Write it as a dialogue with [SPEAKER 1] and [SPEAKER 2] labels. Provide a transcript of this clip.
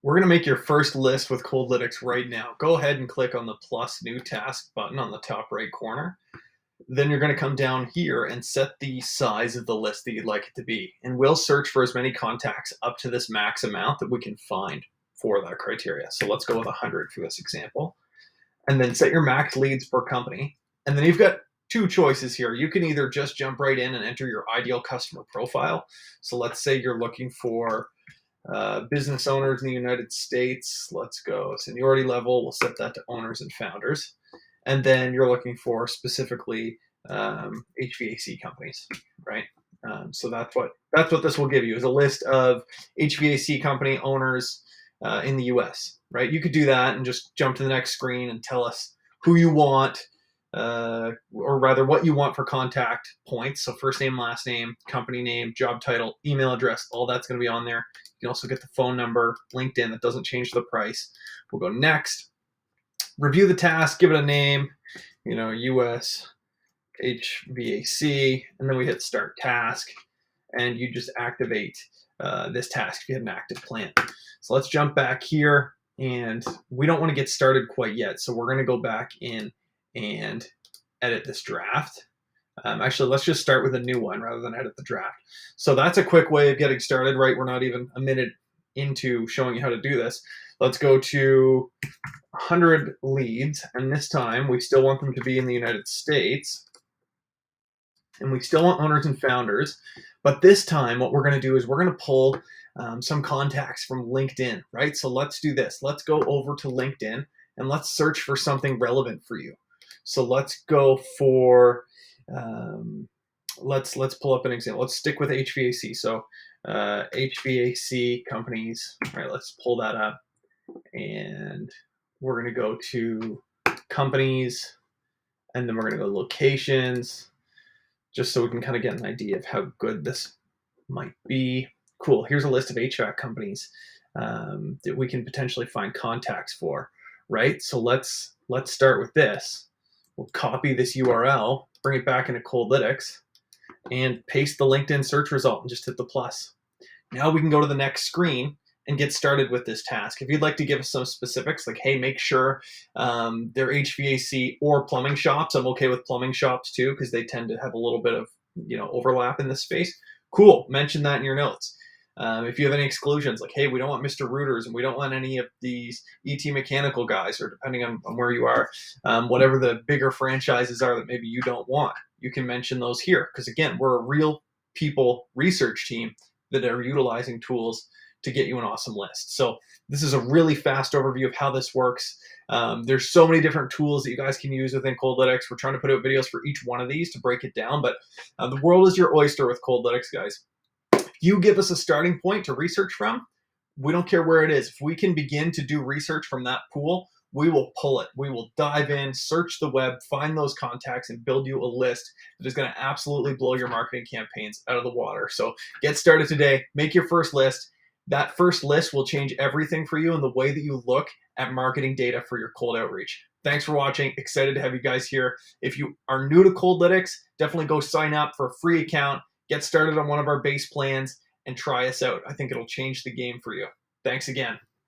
[SPEAKER 1] We're going to make your first list with Coldlytics right now. Go ahead and click on the plus new task button on the top right corner. Then you're going to come down here and set the size of the list that you'd like it to be. And we'll search for as many contacts up to this max amount that we can find for that criteria. So let's go with 100 for this example. And then set your max leads per company. And then you've got two choices here. You can either just jump right in and enter your ideal customer profile. So let's say you're looking for business owners in the United States. Let's go seniority level. We'll set that to owners and founders. And then you're looking for specifically HVAC companies, right? So that's what this will give you, is a list of HVAC company owners in the US, right? You could do that and just jump to the next screen and tell us who you want, or rather what you want for contact points. So first name, last name, company name, job title, email address, all that's going to be on there. You can also get the phone number, LinkedIn. That doesn't change the price. We'll go next. Review the task, give it a name, US HVAC, and then we hit start task, and you just activate this task if you have an active plan. So let's jump back here, and we don't want to get started quite yet. So we're going to go back in and edit this draft. Actually, let's just start with a new one rather than edit the draft. So that's a quick way of getting started, right? We're not even a minute into showing you how to do this. Let's go to 100 leads, and this time we still want them to be in the United States, and we still want owners and founders. But this time what we're going to do is we're going to pull some contacts from LinkedIn, right? So let's do this. Let's go over to LinkedIn and let's search for something relevant for you. So let's go for let's pull up an example. Let's stick with HVAC. So HVAC companies. All right, let's pull that up, and we're going to go to companies, and then we're going to go locations, just so we can kind of get an idea of how good this might be. Cool. Here's a list of HVAC companies that we can potentially find contacts for, right? So let's start with this. We'll copy this URL, bring it back into Coldlytics, and paste the LinkedIn search result and just hit the plus. Now we can go to the next screen and get started with this task. If you'd like to give us some specifics, like, hey, make sure they're HVAC or plumbing shops. I'm okay with plumbing shops too, because they tend to have a little bit of overlap in this space. Cool, mention that in your notes. If you have any exclusions, like, hey, we don't want Mr. Rooters and we don't want any of these ET Mechanical guys, or depending on where you are, whatever the bigger franchises are that maybe you don't want, you can mention those here. Because again, we're a real people research team that are utilizing tools to get you an awesome list. So this is a really fast overview of how this works. There's so many different tools that you guys can use within Coldlytics. We're trying to put out videos for each one of these to break it down, but the world is your oyster with Coldlytics, guys. If you give us a starting point to research from, we don't care where it is. If we can begin to do research from that pool, we will pull it. We will dive in, search the web, find those contacts, and build you a list that is going to absolutely blow your marketing campaigns out of the water. So get started today. Make your first list. That first list will change everything for you in the way that you look at marketing data for your cold outreach. Thanks for watching. Excited to have you guys here. If you are new to Coldlytics, definitely go sign up for a free account. Get started on one of our base plans and try us out. I think it'll change the game for you. Thanks again.